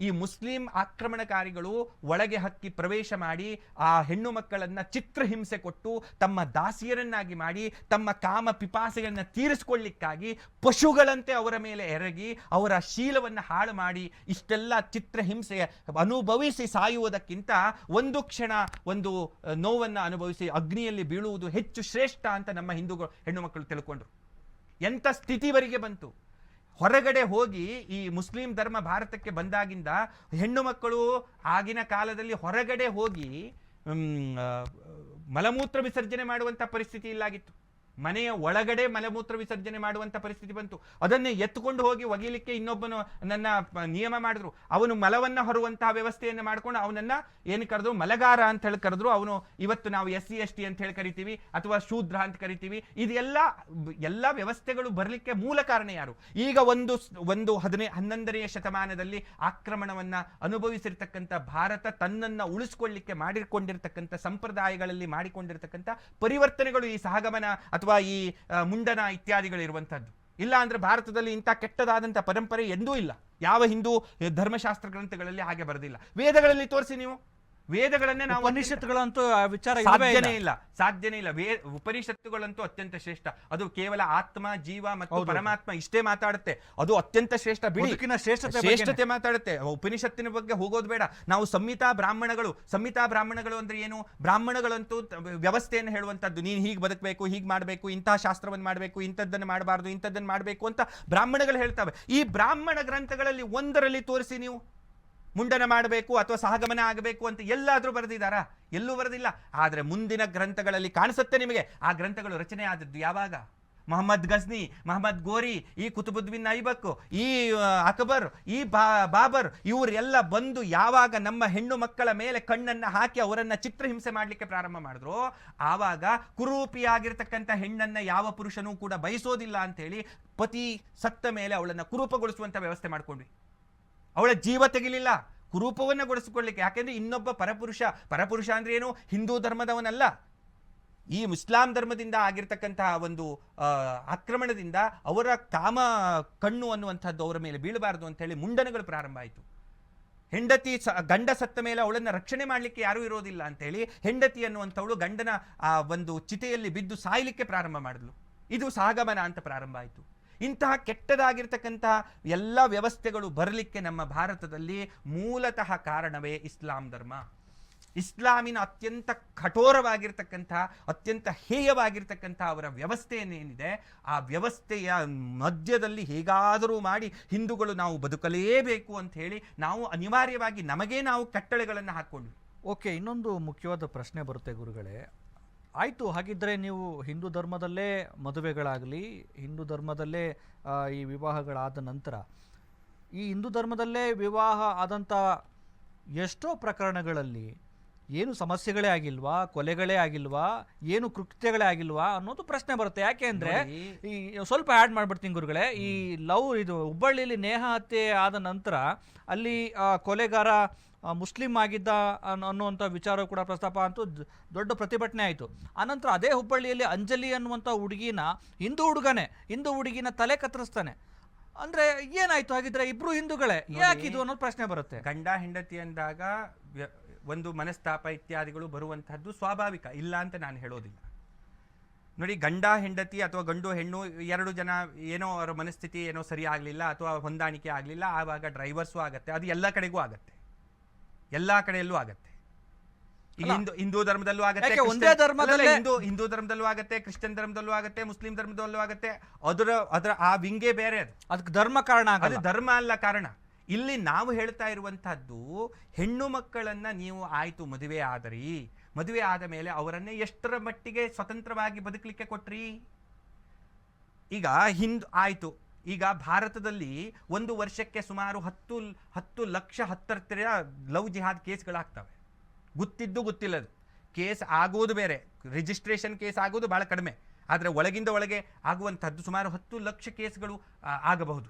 ಈ ಮುಸ್ಲಿಂ ಆಕ್ರಮಣಕಾರಿಗಳು ಒಳಗೆ ಹಕ್ಕಿ ಪ್ರವೇಶ ಮಾಡಿ ಆ ಹೆಣ್ಣು ಮಕ್ಕಳನ್ನ ಚಿತ್ರಹಿಂಸೆ ಕೊಟ್ಟು ತಮ್ಮ ದಾಸಿಯರನ್ನಾಗಿ ಮಾಡಿ ತಮ್ಮ ಕಾಮ ಪಿಪಾಸೆಗಳನ್ನ ತೀರಿಸಿಕೊಳ್ಳಿಕ್ಕಾಗಿ ಪಶುಗಳಂತೆ ಅವರ ಮೇಲೆ ಎರಗಿ ಅವರ ಶೀಲವನ್ನು ಹಾಳು ಮಾಡಿ ಇಷ್ಟೆಲ್ಲ ಚಿತ್ರಹಿಂಸೆ ಅನುಭವಿಸಿ ಸಾಯುವುದಕ್ಕಿಂತ ಒಂದು ಕ್ಷಣ ಒಂದು ನೋವನ್ನು ಅನುಭವಿಸಿ ಅಗ್ನಿಯಲ್ಲಿ ಬೀಳುವುದು ಹೆಚ್ಚು ಶ್ರೇಷ್ಠ ಅಂತ ನಮ್ಮ ಹಿಂದೂಗಳು ಹೆಣ್ಣು ಮಕ್ಕಳು ತಿಳ್ಕೊಂಡ್ರು. ಎಂಥ ಸ್ಥಿತಿವರೆಗೆ ಬಂತು. ಹೊರಗಡೆ ಹೋಗಿ ಈ ಮುಸ್ಲಿಂ ಧರ್ಮ ಭಾರತಕ್ಕೆ ಬಂದಾಗಿಂದ ಹೆಣ್ಣು ಮಕ್ಕಳು ಆಗಿನ ಕಾಲದಲ್ಲಿ ಹೊರಗಡೆ ಹೋಗಿ ಮಲಮೂತ್ರ ವಿಸರ್ಜನೆ ಮಾಡುವಂಥ ಪರಿಸ್ಥಿತಿ ಇಲ್ಲಾಗಿತ್ತು. ಮನೆಯ ಒಳಗಡೆ ಮಲಮೂತ್ರ ವಿಸರ್ಜನೆ ಮಾಡುವಂತ ಪರಿಸ್ಥಿತಿ ಬಂತು. ಅದನ್ನೇ ಎತ್ತುಕೊಂಡು ಹೋಗಿ ಒಗಿಲಿಕ್ಕೆ ಇನ್ನೊಬ್ಬನು ನನ್ನ ನಿಯಮ ಮಾಡಿದ್ರು. ಅವನು ಮಲವನ್ನ ಹೊರುವಂತಹ ವ್ಯವಸ್ಥೆಯನ್ನು ಮಾಡ್ಕೊಂಡು ಅವನನ್ನ ಏನು ಕರೆದ್ರು, ಮಲಗಾರ ಅಂತ ಹೇಳಿ ಕರೆದ್ರು. ಅವನು ಇವತ್ತು ನಾವು SC/ST ಅಂತ ಹೇಳಿ ಕರಿತೀವಿ, ಅಥವಾ ಶೂದ್ರ ಅಂತ ಕರಿತೀವಿ. ಇದೆಲ್ಲ ವ್ಯವಸ್ಥೆಗಳು ಬರಲಿಕ್ಕೆ ಮೂಲ ಕಾರಣ ಯಾರು? ಈಗ ಒಂದು 11ನೇ ಶತಮಾನದಲ್ಲಿ ಆಕ್ರಮಣವನ್ನ ಅನುಭವಿಸಿರ್ತಕ್ಕಂಥ ಭಾರತ ತನ್ನನ್ನ ಉಳಿಸ್ಕೊಳ್ಳಿಕ್ಕೆ ಮಾಡಿಕೊಂಡಿರ್ತಕ್ಕಂಥ ಸಂಪ್ರದಾಯಗಳಲ್ಲಿ ಮಾಡಿಕೊಂಡಿರ್ತಕ್ಕಂಥ ಪರಿವರ್ತನೆಗಳು, ಈ ಸಹಗಮನ ಅಥವಾ ಈ ಮುಂಡನ ಇತ್ಯಾದಿಗಳಿರುವಂತಹದ್ದು. ಇಲ್ಲ ಅಂದ್ರೆ ಭಾರತದಲ್ಲಿ ಇಂಥ ಕೆಟ್ಟದಾದಂಥ ಪರಂಪರೆ ಎಂದೂ ಇಲ್ಲ. ಯಾವ ಹಿಂದೂ ಧರ್ಮಶಾಸ್ತ್ರ ಗ್ರಂಥಗಳಲ್ಲಿ ಹಾಗೆ ಬರೆದಿಲ್ಲ. ವೇದಗಳಲ್ಲಿ ತೋರಿಸಿ ನೀವು, ವೇದಗಳನ್ನೇ ನಾವು, ಉಪನಿಷತ್ತುಗಳಂತೂ ವಿಚಾರ ಸಾಧ್ಯನೇ ಇಲ್ಲ. ಉಪನಿಷತ್ತುಗಳಂತೂ ಅತ್ಯಂತ ಶ್ರೇಷ್ಠ. ಅದು ಕೇವಲ ಆತ್ಮ, ಜೀವ ಮತ್ತು ಪರಮಾತ್ಮ ಇಷ್ಟೇ ಮಾತಾಡುತ್ತೆ. ಅದು ಅತ್ಯಂತ ಶ್ರೇಷ್ಠ. ಶ್ರೇಷ್ಠತೆ ಮಾತಾಡುತ್ತೆ. ಉಪನಿಷತ್ತಿನ ಬಗ್ಗೆ ಹೋಗೋದು ಬೇಡ. ನಾವು ಸಂಹಿತಾ ಬ್ರಾಹ್ಮಣಗಳು ಅಂದ್ರೆ ಏನು? ಬ್ರಾಹ್ಮಣಗಳಂತೂ ವ್ಯವಸ್ಥೆಯನ್ನು ಹೇಳುವಂತದ್ದು. ನೀನು ಹೀಗೆ ಬದುಕಬೇಕು, ಹೀಗೆ ಮಾಡಬೇಕು, ಇಂತಹ ಶಾಸ್ತ್ರವನ್ನು ಮಾಡಬೇಕು, ಇಂಥದ್ದನ್ನು ಮಾಡಬಾರ್ದು, ಇಂಥದ್ದನ್ನು ಮಾಡಬೇಕು ಅಂತ ಬ್ರಾಹ್ಮಣಗಳು ಹೇಳ್ತವೆ. ಈ ಬ್ರಾಹ್ಮಣ ಗ್ರಂಥಗಳಲ್ಲಿ ಒಂದರಲ್ಲಿ ತೋರಿಸಿ ನೀವು ಮುಂಡನ ಮಾಡಬೇಕು ಅಥವಾ ಸಹಗಮನ ಆಗಬೇಕು ಅಂತ ಎಲ್ಲಾದ್ರೂ ಬರೆದಿದ್ದಾರಾ? ಎಲ್ಲೂ ಬರೆದಿಲ್ಲ. ಆದ್ರೆ ಮುಂದಿನ ಗ್ರಂಥಗಳಲ್ಲಿ ಕಾಣಿಸುತ್ತೆ ನಿಮಗೆ. ಆ ಗ್ರಂಥಗಳು ರಚನೆ ಆದದ್ದು ಯಾವಾಗ? ಮೊಹಮ್ಮದ್ ಗಜ್ನಿ, ಮೊಹಮ್ಮದ್ ಗೋರಿ, ಈ ಕುತುಬುದ್ದೀನ್ ಐಬಕ್, ಈ ಅಕ್ಬರ್, ಈ ಬಾಬರ್ ಇವರೆಲ್ಲ ಬಂದು ಯಾವಾಗ ನಮ್ಮ ಹೆಣ್ಣು ಮಕ್ಕಳ ಮೇಲೆ ಕಣ್ಣನ್ನ ಹಾಕಿ ಅವರನ್ನ ಚಿತ್ರಹಿಂಸೆ ಮಾಡ್ಲಿಕ್ಕೆ ಪ್ರಾರಂಭ ಮಾಡಿದ್ರು, ಆವಾಗ ಕುರೂಪಿಯಾಗಿರ್ತಕ್ಕಂಥ ಹೆಣ್ಣನ್ನ ಯಾವ ಪುರುಷನೂ ಕೂಡ ಬಯಸೋದಿಲ್ಲ ಅಂತ ಹೇಳಿ ಪತಿ ಸತ್ತ ಮೇಲೆ ಅವಳನ್ನ ಕುರೂಪಗೊಳಿಸುವಂತ ವ್ಯವಸ್ಥೆ ಮಾಡ್ಕೊಂಡ್ವಿ. ಅವಳ ಜೀವ ತೆಗಿಲಿಲ್ಲ, ಕುರೂಪವನ್ನ ಗೊಳಿಸಿಕೊಳ್ಳಿಕ್ಕೆ. ಯಾಕೆಂದ್ರೆ ಇನ್ನೊಬ್ಬ ಪರಪುರುಷ ಅಂದ್ರೆ ಏನು? ಹಿಂದೂ ಧರ್ಮದವನಲ್ಲ. ಈ ಇಸ್ಲಾಂ ಧರ್ಮದಿಂದ ಆಗಿರ್ತಕ್ಕಂತಹ ಒಂದು ಆಕ್ರಮಣದಿಂದ ಅವರ ಕಾಮ ಕಣ್ಣು ಅನ್ನುವಂಥದ್ದು ಅವರ ಮೇಲೆ ಬೀಳಬಾರದು ಅಂತ ಹೇಳಿ ಮುಂಡನಗಳು ಪ್ರಾರಂಭ ಆಯಿತು. ಹೆಂಡತಿ ಗಂಡ ಸತ್ತ ಮೇಲೆ ಅವಳನ್ನ ರಕ್ಷಣೆ ಮಾಡಲಿಕ್ಕೆ ಯಾರೂ ಇರೋದಿಲ್ಲ ಅಂತ ಹೇಳಿ ಹೆಂಡತಿ ಅನ್ನುವಂಥವಳು ಗಂಡನ ಆ ಒಂದು ಚಿತೆಯಲ್ಲಿ ಬಿದ್ದು ಸಾಯಲಿಕ್ಕೆ ಪ್ರಾರಂಭ ಮಾಡಿದ್ಲು. ಇದು ಸಹಗಮನ ಅಂತ ಪ್ರಾರಂಭ ಆಯಿತು. ಇಂತಹ ಕೆಟ್ಟದಾಗಿರ್ತಕ್ಕಂತಹ ಎಲ್ಲ ವ್ಯವಸ್ಥೆಗಳು ಬರಲಿಕ್ಕೆ ನಮ್ಮ ಭಾರತದಲ್ಲಿ ಮೂಲತಃ ಕಾರಣವೇ ಇಸ್ಲಾಂ ಧರ್ಮ. ಇಸ್ಲಾಮಿನ ಅತ್ಯಂತ ಕಠೋರವಾಗಿರ್ತಕ್ಕಂಥ, ಅತ್ಯಂತ ಹೇಯವಾಗಿರ್ತಕ್ಕಂಥ ಅವರ ವ್ಯವಸ್ಥೆಯನ್ನೇನಿದೆ, ಆ ವ್ಯವಸ್ಥೆಯ ಮಧ್ಯದಲ್ಲಿ ಹೇಗಾದರೂ ಮಾಡಿ ಹಿಂದೂಗಳು ನಾವು ಬದುಕಲೇಬೇಕು ಅಂತ ಹೇಳಿ ನಾವು ಅನಿವಾರ್ಯವಾಗಿ ನಮಗೇ ನಾವು ಕಟ್ಟಳೆಗಳನ್ನು ಹಾಕ್ಕೊಂಡ್ವಿ. ಓಕೆ, ಇನ್ನೊಂದು ಮುಖ್ಯವಾದ ಪ್ರಶ್ನೆ ಬರುತ್ತೆ ಗುರುಗಳೇ. ಆಯಿತು, ಹಾಗಿದ್ದರೆ ನೀವು ಹಿಂದೂ ಧರ್ಮದಲ್ಲೇ ಮದುವೆಗಳಾಗಲಿ, ಹಿಂದೂ ಧರ್ಮದಲ್ಲೇ ಈ ವಿವಾಹಗಳಾದ ನಂತರ, ಈ ಹಿಂದೂ ಧರ್ಮದಲ್ಲೇ ವಿವಾಹ ಆದಂಥ ಎಷ್ಟೋ ಪ್ರಕರಣಗಳಲ್ಲಿ ಏನು ಸಮಸ್ಯೆಗಳೇ ಆಗಿಲ್ವಾ, ಕೊಲೆಗಳೇ ಆಗಿಲ್ವಾ, ಏನು ಕೃತ್ಯಗಳೇ ಆಗಿಲ್ವಾ ಅನ್ನೋದು ಪ್ರಶ್ನೆ ಬರುತ್ತೆ. ಯಾಕೆ ಅಂದರೆ ಈ ಸ್ವಲ್ಪ ಆ್ಯಡ್ ಮಾಡಿಬಿಡ್ತೀನಿ ಗುರುಗಳೇ. ಈ ಇದು ಹುಬ್ಬಳ್ಳಿಯಲ್ಲಿ ನೇಹ ಹತ್ಯೆ ಆದ ನಂತರ ಅಲ್ಲಿ ಕೊಲೆಗಾರ ಮುಸ್ಲಿಂ ಆಗಿದ್ದ ಅನ್ನುವಂಥ ವಿಚಾರ ಕೂಡ ಪ್ರಸ್ತಾಪ ಅಂತೂ ದೊಡ್ಡ ಪ್ರತಿಭಟನೆ ಆಯಿತು. ಆನಂತರ ಅದೇ ಹುಬ್ಬಳ್ಳಿಯಲ್ಲಿ ಅಂಜಲಿ ಅನ್ನುವಂಥ ಹಿಂದೂ ಹುಡುಗಿನ ತಲೆ ಕತ್ತರಿಸ್ತಾನೆ. ಅಂದ್ರೆ ಏನಾಯ್ತು? ಹಾಗಿದ್ರೆ ಇಬ್ರು ಹಿಂದೂಗಳೇ, ಯಾಕಿದು ಅನ್ನೋದು ಪ್ರಶ್ನೆ ಬರುತ್ತೆ. ಗಂಡ ಹೆಂಡತಿ ಅಂದಾಗ ಒಂದು ಮನಸ್ತಾಪ ಇತ್ಯಾದಿಗಳು ಬರುವಂತಹದ್ದು ಸ್ವಾಭಾವಿಕ, ಇಲ್ಲ ಅಂತ ನಾನು ಹೇಳೋದಿಲ್ಲ. ನೋಡಿ, ಗಂಡ ಹೆಂಡತಿ ಅಥವಾ ಗಂಡು ಹೆಣ್ಣು ಎರಡು ಜನ ಏನೋ ಅವರ ಮನಸ್ಥಿತಿ ಏನೋ ಸರಿ ಆಗಲಿಲ್ಲ ಅಥವಾ ಹೊಂದಾಣಿಕೆ ಆಗಲಿಲ್ಲ, ಆವಾಗ ಡ್ರೈವರ್ಸು ಆಗತ್ತೆ. ಅದು ಎಲ್ಲ ಕಡೆಗೂ ಆಗತ್ತೆ, ಎಲ್ಲ ಕಡೆಯಲ್ಲೂ ಆಗತ್ತೆ. ಈಗ ಹಿಂದೂ ಧರ್ಮದಲ್ಲೂ ಆಗತ್ತೆ, ಹಿಂದೂ ಧರ್ಮದಲ್ಲೂ ಆಗತ್ತೆ, ಕ್ರಿಶ್ಚಿಯನ್ ಧರ್ಮದಲ್ಲೂ ಆಗತ್ತೆ, ಮುಸ್ಲಿಂ ಧರ್ಮದಲ್ಲೂ ಆಗತ್ತೆ. ಅದರ ಆ ವಿಂಗೇ ಬೇರೆ. ಅದಕ್ಕೆ ಧರ್ಮ ಕಾರಣ, ಅದು ಧರ್ಮ ಅಲ್ಲ ಕಾರಣ. ಇಲ್ಲಿ ನಾವು ಹೇಳ್ತಾ ಇರುವಂತಹದ್ದು ಹೆಣ್ಣು ಮಕ್ಕಳನ್ನ ನೀವು ಆಯ್ತು ಮದುವೆ ಆದರಿ, ಮದುವೆ ಆದ ಮೇಲೆ ಅವರನ್ನೇ ಎಷ್ಟರ ಮಟ್ಟಿಗೆ ಸ್ವತಂತ್ರವಾಗಿ ಬದುಕಲಿಕ್ಕೆ ಕೊಟ್ರಿ? ಈಗ ಆಯ್ತು, ಈಗ ಭಾರತದಲ್ಲಿ ಒಂದು ವರ್ಷಕ್ಕೆ ಸುಮಾರು 10 ಲಕ್ಷ 10 ಲವ್ ಜಿಹಾದ್ ಕೇಸ್ಗಳಾಗ್ತವೆ. ಗೊತ್ತಿದ್ದು ಗೊತ್ತಿಲ್ಲದು ಕೇಸ್ ಆಗೋದು ಬೇರೆ, ರಿಜಿಸ್ಟ್ರೇಷನ್ ಕೇಸ್ ಆಗೋದು ಬಹಳ ಕಡಿಮೆ, ಆದರೆ ಒಳಗಿಂದ ಒಳಗೆ ಆಗುವಂಥದ್ದು ಸುಮಾರು 10 ಲಕ್ಷ ಕೇಸ್ಗಳು ಆಗಬಹುದು.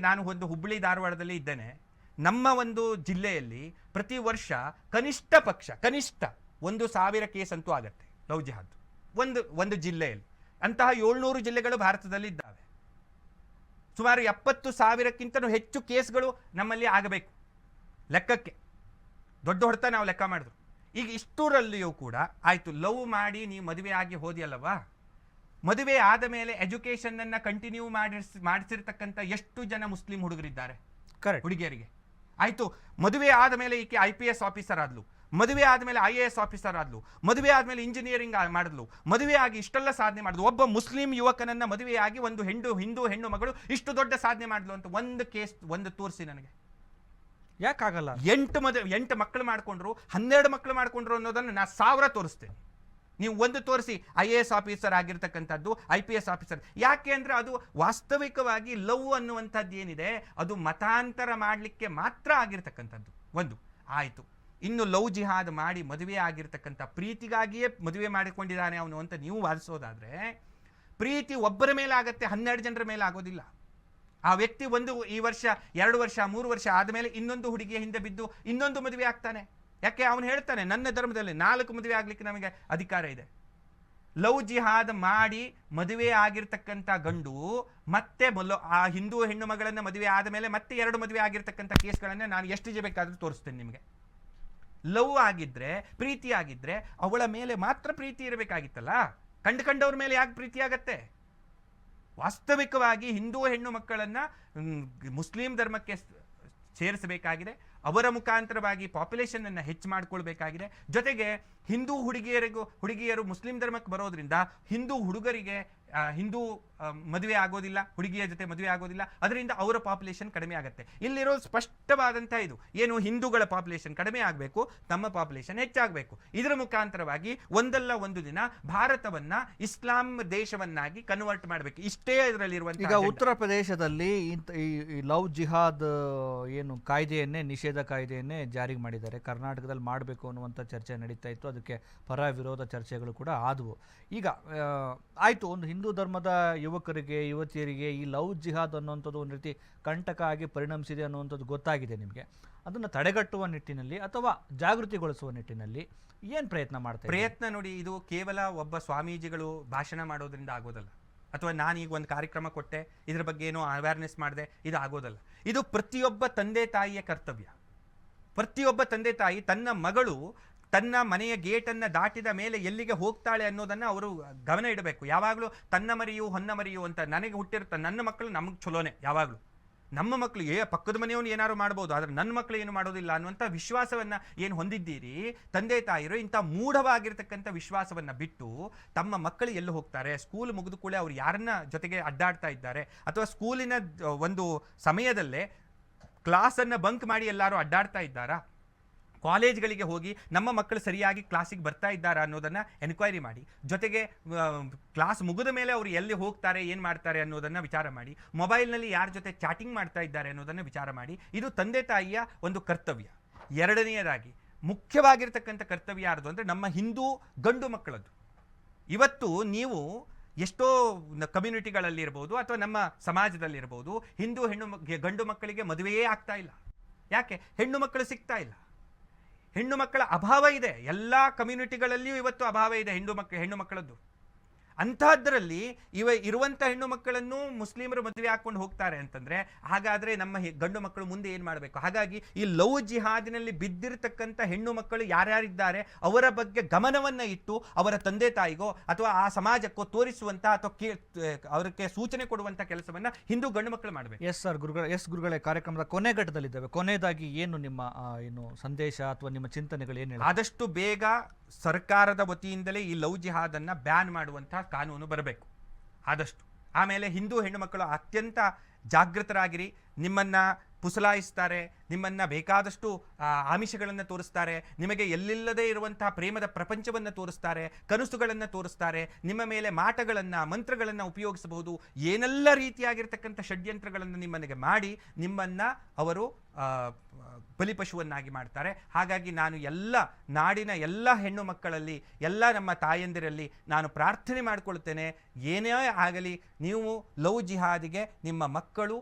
ನಾನು ಒಂದು ಹುಬ್ಬಳ್ಳಿ ಧಾರವಾಡದಲ್ಲಿ ಇದ್ದೇನೆ. ನಮ್ಮ ಒಂದು ಜಿಲ್ಲೆಯಲ್ಲಿ ಪ್ರತಿ ವರ್ಷ ಕನಿಷ್ಠ 1,000 ಕೇಸ್ ಅಂತೂ ಆಗತ್ತೆ ಲವ್ ಜಿಹಾದ್ ಒಂದು ಜಿಲ್ಲೆಯಲ್ಲಿ. ಅಂತಹ 700 ಜಿಲ್ಲೆಗಳು ಭಾರತದಲ್ಲಿ ಇದ್ದಾವೆ. ಸುಮಾರು 70,000ಕ್ಕಿಂತಲೂ ಹೆಚ್ಚು ಕೇಸ್ಗಳು ನಮ್ಮಲ್ಲಿ ಆಗಬೇಕು ಲೆಕ್ಕಕ್ಕೆ. ದೊಡ್ಡ ಹೊಡೆತ ನಾವು ಲೆಕ್ಕ ಮಾಡಿದ್ರು. ಈಗ ಇಷ್ಟರಲ್ಲಿಯೂ ಕೂಡ ಆಯ್ತು, ಲವ್ ಮಾಡಿ ನೀವು ಮದುವೆ ಆಗಿ ಹೋದಿಯಲ್ಲವಾ, ಮದುವೆ ಆದ ಮೇಲೆ ಎಜುಕೇಶನ್ ಅನ್ನ ಕಂಟಿನ್ಯೂ ಮಾಡಿಸಿರ್ತಕ್ಕಂಥ ಎಷ್ಟು ಜನ ಮುಸ್ಲಿಂ ಹುಡುಗರಿದ್ದಾರೆ? ಹುಡುಗಿಯರಿಗೆ ಆಯ್ತು, ಮದುವೆ ಆದ ಮೇಲೆ ಈಕೆ IPS ಆಫೀಸರ್ ಆದ್ಲು, ಮದುವೆ ಆದಮೇಲೆ IAS ಆಫೀಸರ್ ಆದ್ಲು, ಮದುವೆ ಆದಮೇಲೆ ಇಂಜಿನಿಯರಿಂಗ್ ಮಾಡಿದ್ಲು, ಮದುವೆ ಆಗಿ ಇಷ್ಟೆಲ್ಲ ಸಾಧನೆ ಮಾಡಿದ್ಲು. ಒಬ್ಬ ಮುಸ್ಲಿಂ ಯುವಕನನ್ನ ಮದುವೆಯಾಗಿ ಒಂದು ಹಿಂದೂ ಹೆಣ್ಣು ಮಗಳು ಇಷ್ಟು ದೊಡ್ಡ ಸಾಧನೆ ಮಾಡಿದ್ಲು ಅಂತ ಒಂದು ತೋರಿಸಿ ನನಗೆ. ಯಾಕಾಗಲ್ಲ? 8 ಮಕ್ಕಳು ಮಾಡ್ಕೊಂಡ್ರು, 12 ಮಕ್ಕಳು ಮಾಡ್ಕೊಂಡ್ರು ಅನ್ನೋದನ್ನು ನಾ 1000 ತೋರಿಸ್ತೇನೆ. ನೀವು ಒಂದು ತೋರಿಸಿ IAS ಆಫೀಸರ್ ಆಗಿರ್ತಕ್ಕಂಥದ್ದು, IPS ಆಫೀಸರ್. ಯಾಕೆ ಅಂದ್ರೆ ಅದು ವಾಸ್ತವಿಕವಾಗಿ ಲವ್ ಅನ್ನುವಂಥದ್ದು ಏನಿದೆ ಅದು ಮತಾಂತರ ಮಾಡಲಿಕ್ಕೆ ಮಾತ್ರ ಆಗಿರ್ತಕ್ಕಂಥದ್ದು ಒಂದು. ಆಯ್ತು, ಇನ್ನು ಲವ್ ಜಿಹಾದ್ ಮಾಡಿ ಮದುವೆ ಆಗಿರ್ತಕ್ಕಂಥ ಪ್ರೀತಿಗಾಗಿಯೇ ಮದುವೆ ಮಾಡಿಕೊಂಡಿದ್ದಾನೆ ಅವನು ಅಂತ ನೀವು ವಾದಿಸೋದಾದ್ರೆ, ಪ್ರೀತಿ ಒಬ್ಬರ ಮೇಲೆ ಆಗತ್ತೆ, 12 ಜನರ ಮೇಲೆ ಆಗೋದಿಲ್ಲ. ಆ ವ್ಯಕ್ತಿ ಈ ವರ್ಷ 2 ವರ್ಷ 3 ವರ್ಷ ಆದಮೇಲೆ ಇನ್ನೊಂದು ಹುಡುಗಿಯ ಹಿಂದೆ ಬಿದ್ದು ಇನ್ನೊಂದು ಮದುವೆ ಆಗ್ತಾನೆ. ಯಾಕೆ? ಅವನು ಹೇಳ್ತಾನೆ, ನನ್ನ ಧರ್ಮದಲ್ಲಿ 4 ಮದುವೆ ಆಗ್ಲಿಕ್ಕೆ ನಮಗೆ ಅಧಿಕಾರ ಇದೆ. ಲವ್ ಜಿಹಾದ್ ಮಾಡಿ ಮದುವೆ ಆಗಿರ್ತಕ್ಕಂಥ ಗಂಡು ಮತ್ತೆ ಆ ಹಿಂದೂ ಹೆಣ್ಣು ಮಗಳನ್ನ ಮದುವೆ ಆದ ಮೇಲೆ ಮತ್ತೆ 2 ಮದುವೆ ಆಗಿರ್ತಕ್ಕಂಥ ಕೇಸ್ಗಳನ್ನ ನಾನು ಎಷ್ಟು ಬೇಕಾದ್ರೂ ತೋರಿಸ್ತೇನೆ ನಿಮಗೆ. ಲವ್ ಆಗಿದ್ರೆ, ಪ್ರೀತಿ ಆಗಿದ್ರೆ ಅವಳ ಮೇಲೆ ಮಾತ್ರ ಪ್ರೀತಿ ಇರಬೇಕಾಗಿತ್ತಲ್ಲ, ಕಂಡವ್ರ ಮೇಲೆ ಯಾಕೆ ಪ್ರೀತಿ ಆಗತ್ತೆ? ವಾಸ್ತವಿಕವಾಗಿ ಹಿಂದೂ ಹೆಣ್ಣು ಮಕ್ಕಳನ್ನ ಮುಸ್ಲಿಂ ಧರ್ಮಕ್ಕೆ ಸೇರಿಸಬೇಕಾಗಿದೆ. ಅವರ ಮುಖಾಂತರವಾಗಿ ಪಾಪ್ಯುಲೇಷನ್ ಅನ್ನು ಹೆಚ್ಚು ಮಾಡಿಕೊಳ್ಬೇಕಾಗಿದೆ. ಜೊತೆಗೆ ಹಿಂದೂ ಹುಡುಗಿಯರು ಮುಸ್ಲಿಂ ಧರ್ಮಕ್ಕೆ ಬರೋದ್ರಿಂದ ಹಿಂದೂ ಹುಡುಗರಿಗೆ ಹಿಂದೂ ಮದುವೆ ಆಗೋದಿಲ್ಲ, ಹುಡುಗಿಯ ಜೊತೆ ಮದುವೆ ಆಗೋದಿಲ್ಲ, ಅದರಿಂದ ಅವರ ಪಾಪ್ಯುಲೇಷನ್ ಕಡಿಮೆ ಆಗುತ್ತೆ. ಇಲ್ಲಿರೋ ಸ್ಪಷ್ಟವಾದಂಥ ಇದು ಏನು, ಹಿಂದೂಗಳ ಪಾಪ್ಯುಲೇಷನ್ ಕಡಿಮೆ ಆಗಬೇಕು, ತಮ್ಮ ಪಾಪ್ಯುಲೇಷನ್ ಹೆಚ್ಚಾಗಬೇಕು. ಇದರ ಮುಖಾಂತರವಾಗಿ ಒಂದಲ್ಲ ಒಂದು ದಿನ ಭಾರತವನ್ನ ಇಸ್ಲಾಂ ದೇಶವನ್ನಾಗಿ ಕನ್ವರ್ಟ್ ಮಾಡಬೇಕು. ಇಷ್ಟೇ ಇದರಲ್ಲಿರುವಂಥ. ಈಗ ಉತ್ತರ ಪ್ರದೇಶದಲ್ಲಿ ಈ ಲವ್ ಜಿಹಾದ್ ಏನು ಕಾಯ್ದೆಯನ್ನೇ, ನಿಷೇಧ ಕಾಯ್ದೆಯನ್ನೇ ಜಾರಿಗೆ ಮಾಡಿದ್ದಾರೆ. ಕರ್ನಾಟಕದಲ್ಲಿ ಮಾಡಬೇಕು ಅನ್ನುವಂಥ ಚರ್ಚೆ ನಡೀತಾ ಇತ್ತು. ಅದಕ್ಕೆ ಪರ ವಿರೋಧ ಚರ್ಚೆಗಳು ಕೂಡ ಆದವು. ಈಗ ಆಯಿತು, ಒಂದು ಹಿಂದೂ ಧರ್ಮದ ಯುವಕರಿಗೆ ಯುವತಿಯರಿಗೆ ಈ ಲವ್ ಜಿಹಾದ್ ಅನ್ನುವಂಥದ್ದು ಒಂದು ರೀತಿ ಕಂಟಕ ಆಗಿ ಪರಿಣಮಿಸಿದೆ ಅನ್ನುವಂಥದ್ದು ಗೊತ್ತಾಗಿದೆ ನಿಮಗೆ. ಅದನ್ನು ತಡೆಗಟ್ಟುವ ನಿಟ್ಟಿನಲ್ಲಿ ಅಥವಾ ಜಾಗೃತಿಗೊಳಿಸುವ ನಿಟ್ಟಿನಲ್ಲಿ ಏನು ಪ್ರಯತ್ನ ಮಾಡ್ತಾರೆ? ಪ್ರಯತ್ನ ನೋಡಿ, ಇದು ಕೇವಲ ಒಬ್ಬ ಸ್ವಾಮೀಜಿಗಳು ಭಾಷಣ ಮಾಡೋದ್ರಿಂದ ಆಗೋದಲ್ಲ, ಅಥವಾ ನಾನೀಗ ಒಂದು ಕಾರ್ಯಕ್ರಮ ಕೊಟ್ಟೆ ಇದ್ರ ಬಗ್ಗೆ ಏನೋ ಅವೇರ್ನೆಸ್ ಮಾಡಿದೆ, ಇದು ಆಗೋದಲ್ಲ. ಇದು ಪ್ರತಿಯೊಬ್ಬ ತಂದೆ ತಾಯಿಯ ಕರ್ತವ್ಯ. ಪ್ರತಿಯೊಬ್ಬ ತಂದೆ ತಾಯಿ ತನ್ನ ಮಗಳು ತನ್ನ ಮನೆಯ ಗೇಟನ್ನು ದಾಟಿದ ಮೇಲೆ ಎಲ್ಲಿಗೆ ಹೋಗ್ತಾಳೆ ಅನ್ನೋದನ್ನು ಅವರು ಗಮನ ಇಡಬೇಕು. ಯಾವಾಗಲೂ ತನ್ನ ಮರಿಯು ಹೊನ್ನ ಮರಿಯು ಅಂತ ನನಗೆ ಹುಟ್ಟಿರ್ತ ನನ್ನ ಮಕ್ಕಳು ನಮಗೆ ಚಲೋನೆ. ಯಾವಾಗಲೂ ನಮ್ಮ ಮಕ್ಕಳು ಪಕ್ಕದ ಮನೆಯವನು ಏನಾದ್ರು ಮಾಡ್ಬೋದು, ಆದರೆ ನನ್ನ ಮಕ್ಕಳು ಏನು ಮಾಡೋದಿಲ್ಲ ಅನ್ನುವಂಥ ವಿಶ್ವಾಸವನ್ನು ಏನು ಹೊಂದಿದ್ದೀರಿ ತಂದೆ ತಾಯಿರು, ಇಂಥ ಮೂಢವಾಗಿರ್ತಕ್ಕಂಥ ವಿಶ್ವಾಸವನ್ನು ಬಿಟ್ಟು ತಮ್ಮ ಮಕ್ಕಳು ಎಲ್ಲಿ ಹೋಗ್ತಾರೆ, ಸ್ಕೂಲ್ ಮುಗಿದು ಕೂಡ ಅವ್ರು ಯಾರನ್ನ ಜೊತೆಗೆ ಅಡ್ಡಾಡ್ತಾ ಇದ್ದಾರೆ, ಅಥವಾ ಸ್ಕೂಲಿನ ಒಂದು ಸಮಯದಲ್ಲೇ ಕ್ಲಾಸನ್ನು ಬಂಕ್ ಮಾಡಿ ಎಲ್ಲರೂ ಅಡ್ಡಾಡ್ತಾ ಇದ್ದಾರಾ, ಕಾಲೇಜ್ಗಳಿಗೆ ಹೋಗಿ ನಮ್ಮ ಮಕ್ಕಳು ಸರಿಯಾಗಿ ಕ್ಲಾಸಿಗೆ ಬರ್ತಾ ಇದ್ದಾರಾ ಅನ್ನೋದನ್ನು ಎನ್ಕ್ವೈರಿ ಮಾಡಿ, ಜೊತೆಗೆ ಕ್ಲಾಸ್ ಮುಗಿದ ಮೇಲೆ ಅವರು ಎಲ್ಲಿ ಹೋಗ್ತಾರೆ, ಏನು ಮಾಡ್ತಾರೆ ಅನ್ನೋದನ್ನು ವಿಚಾರ ಮಾಡಿ, ಮೊಬೈಲ್ನಲ್ಲಿ ಯಾರ ಜೊತೆ ಚಾಟಿಂಗ್ ಮಾಡ್ತಾ ಇದ್ದಾರೆ ಅನ್ನೋದನ್ನು ವಿಚಾರ ಮಾಡಿ. ಇದು ತಂದೆ ತಾಯಿಯ ಒಂದು ಕರ್ತವ್ಯ. ಎರಡನೆಯದಾಗಿ ಮುಖ್ಯವಾಗಿರ್ತಕ್ಕಂಥ ಕರ್ತವ್ಯ ಯಾರ್ದು ಅಂದರೆ ನಮ್ಮ ಹಿಂದೂ ಗಂಡು ಮಕ್ಕಳದ್ದು. ಇವತ್ತು ನೀವು ಎಷ್ಟೋ ಕಮ್ಯುನಿಟಿಗಳಲ್ಲಿರ್ಬೋದು ಅಥವಾ ನಮ್ಮ ಸಮಾಜದಲ್ಲಿರ್ಬೋದು, ಹಿಂದೂ ಗಂಡು ಮಕ್ಕಳಿಗೆ ಮದುವೆಯೇ ಆಗ್ತಾ ಇಲ್ಲ. ಯಾಕೆ? ಹೆಣ್ಣು ಮಕ್ಕಳು ಸಿಗ್ತಾ ಇಲ್ಲ. ಹೆಣ್ಣು ಮಕ್ಕಳ ಅಭಾವ ಇದೆ. ಎಲ್ಲ ಕಮ್ಯುನಿಟಿಗಳಲ್ಲಿಯೂ ಇವತ್ತು ಅಭಾವ ಇದೆ ಹೆಣ್ಣು ಮಕ್ಕಳದ್ದು. ಅಂಥದ್ರಲ್ಲಿ ಇರುವಂಥ ಹೆಣ್ಣು ಮಕ್ಕಳನ್ನು ಮುಸ್ಲಿಮರು ಮದುವೆ ಹಾಕೊಂಡು ಹೋಗ್ತಾರೆ ಅಂತಂದ್ರೆ, ಹಾಗಾದ್ರೆ ನಮ್ಮ ಗಂಡು ಮಕ್ಕಳು ಮುಂದೆ ಏನು ಮಾಡಬೇಕು? ಹಾಗಾಗಿ ಈ ಲವ್ ಜಿಹಾದಿನಲ್ಲಿ ಬಿದ್ದಿರತಕ್ಕಂಥ ಹೆಣ್ಣು ಮಕ್ಕಳು ಯಾರ್ಯಾರಿದ್ದಾರೆ ಅವರ ಬಗ್ಗೆ ಗಮನವನ್ನ ಇಟ್ಟು ಅವರ ತಂದೆ ತಾಯಿಗೋ ಅಥವಾ ಆ ಸಮಾಜಕ್ಕೋ ತೋರಿಸುವಂತ ಅಥವಾ ಅವರಿಗೆ ಸೂಚನೆ ಕೊಡುವಂತ ಕೆಲಸವನ್ನ ಹಿಂದೂ ಗಂಡು ಮಕ್ಕಳು ಮಾಡಬೇಕು. ಗುರುಗಳೇ, ಕಾರ್ಯಕ್ರಮದ ಕೊನೆ ಘಟ್ಟದಲ್ಲಿದ್ದಾವೆ. ಕೊನೆಯದಾಗಿ ಏನು ನಿಮ್ಮ ಏನು ಸಂದೇಶ ಅಥವಾ ನಿಮ್ಮ ಚಿಂತನೆಗಳು ಏನು? ಆದಷ್ಟು ಬೇಗ ಸರ್ಕಾರದ ವತಿಯಿಂದಲೇ ಈ ಲವ್ ಜಿಹಾದನ್ನು ಬ್ಯಾನ್ ಮಾಡುವಂತಹ ಕಾನೂನು ಬರಬೇಕು ಆದಷ್ಟು. ಆಮೇಲೆ ಹಿಂದೂ ಹೆಣ್ಣು ಮಕ್ಕಳು ಅತ್ಯಂತ ಜಾಗೃತರಾಗಿರಿ. ನಿಮ್ಮನ್ನು ಪುಸಲಾಯಿಸ್ತಾರೆ, ನಿಮ್ಮನ್ನು ಬೇಕಾದಷ್ಟು ಆಮಿಷಗಳನ್ನು ತೋರಿಸ್ತಾರೆ, ನಿಮಗೆ ಎಲ್ಲಿಲ್ಲದೇ ಇರುವಂತಹ ಪ್ರೇಮದ ಪ್ರಪಂಚವನ್ನು ತೋರಿಸ್ತಾರೆ, ಕನಸುಗಳನ್ನು ತೋರಿಸ್ತಾರೆ, ನಿಮ್ಮ ಮೇಲೆ ಮಾಟಗಳನ್ನು ಮಂತ್ರಗಳನ್ನು ಉಪಯೋಗಿಸಬಹುದು, ಏನೆಲ್ಲ ರೀತಿಯಾಗಿರ್ತಕ್ಕಂಥ ಷಡ್ಯಂತ್ರಗಳನ್ನು ನಿಮ್ಮನಿಗೆ ಮಾಡಿ ನಿಮ್ಮನ್ನು ಅವರು ಬಲಿಪಶುವನ್ನಾಗಿ ಮಾಡ್ತಾರೆ. ಹಾಗಾಗಿ ನಾನು ನಾಡಿನ ಎಲ್ಲ ಹೆಣ್ಣು ಮಕ್ಕಳಲ್ಲಿ, ಎಲ್ಲ ನಮ್ಮ ತಾಯಂದಿರಲ್ಲಿ ನಾನು ಪ್ರಾರ್ಥನೆ ಮಾಡಿಕೊಳ್ತೇನೆ, ಏನೇ ಆಗಲಿ ನೀವು ಲವ್ ಜಿಹಾದಿಗೆ ನಿಮ್ಮ ಮಕ್ಕಳು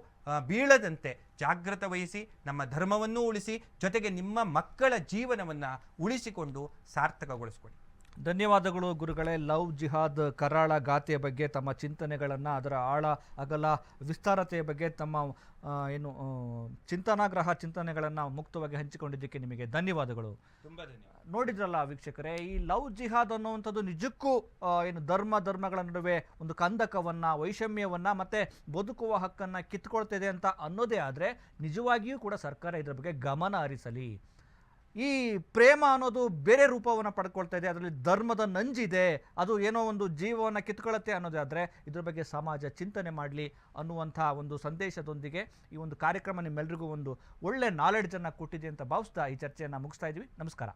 ಬೀಳದಂತೆ ಜಾಗೃತ ವಹಿಸಿ, ನಮ್ಮ ಧರ್ಮವನ್ನು ಉಳಿಸಿ, ಜೊತೆಗೆ ನಿಮ್ಮ ಮಕ್ಕಳ ಜೀವನವನ್ನು ಉಳಿಸಿಕೊಂಡು ಸಾರ್ಥಕಗೊಳಿಸ್ಕೊಳ್ಳಿ. ಧನ್ಯವಾದಗಳು ಗುರುಗಳೇ. ಲವ್ ಜಿಹಾದ್ ಕರಾಳ ಗಾಥೆಯ ಬಗ್ಗೆ ತಮ್ಮ ಚಿಂತನೆಗಳನ್ನು, ಅದರ ಆಳ ಅಗಲ ವಿಸ್ತಾರತೆಯ ಬಗ್ಗೆ ತಮ್ಮ ಚಿಂತನಾಗ್ರಹ ಚಿಂತನೆಗಳನ್ನು ಮುಕ್ತವಾಗಿ ಹಂಚಿಕೊಂಡಿದ್ದಕ್ಕೆ ನಿಮಗೆ ಧನ್ಯವಾದಗಳು. ತುಂಬ ಧನ್ಯವಾದ. ನೋಡಿದ್ರಲ್ಲ ವೀಕ್ಷಕರೇ, ಈ ಲವ್ ಜಿಹಾದ್ ಅನ್ನುವಂಥದ್ದು ನಿಜಕ್ಕೂ ಧರ್ಮಗಳ ನಡುವೆ ಒಂದು ಕಂದಕವನ್ನು, ವೈಷಮ್ಯವನ್ನು ಮತ್ತು ಬದುಕುವ ಹಕ್ಕನ್ನು ಕಿತ್ಕೊಳ್ತಿದೆ ಅಂತ ಅನ್ನೋದೇ ಆದರೆ ನಿಜವಾಗಿಯೂ ಕೂಡ ಸರ್ಕಾರ ಇದರ ಬಗ್ಗೆ ಗಮನ ಹರಿಸಲಿ. ಈ ಪ್ರೇಮ ಅನ್ನೋದು ಬೇರೆ ರೂಪವನ್ನು ಪಡ್ಕೊಳ್ತಾ ಇದೆ, ಅದರಲ್ಲಿ ಧರ್ಮದ ನಂಜಿದೆ, ಅದು ಏನೋ ಒಂದು ಜೀವವನ್ನು ಕಿತ್ಕೊಳ್ಳುತ್ತೆ ಅನ್ನೋದಾದರೆ ಇದ್ರ ಬಗ್ಗೆ ಸಮಾಜ ಚಿಂತನೆ ಮಾಡಲಿ ಅನ್ನುವಂಥ ಒಂದು ಸಂದೇಶದೊಂದಿಗೆ ಈ ಒಂದು ಕಾರ್ಯಕ್ರಮ ನಿಮ್ಮೆಲ್ಲರಿಗೂ ಒಂದು ಒಳ್ಳೆ ನಾಲೆಡ್ಜನ್ನು ಕೊಟ್ಟಿದೆ ಅಂತ ಭಾವಿಸ್ತಾ ಈ ಚರ್ಚೆಯನ್ನು ಮುಗಿಸ್ತಾ ಇದ್ದೀವಿ. ನಮಸ್ಕಾರ.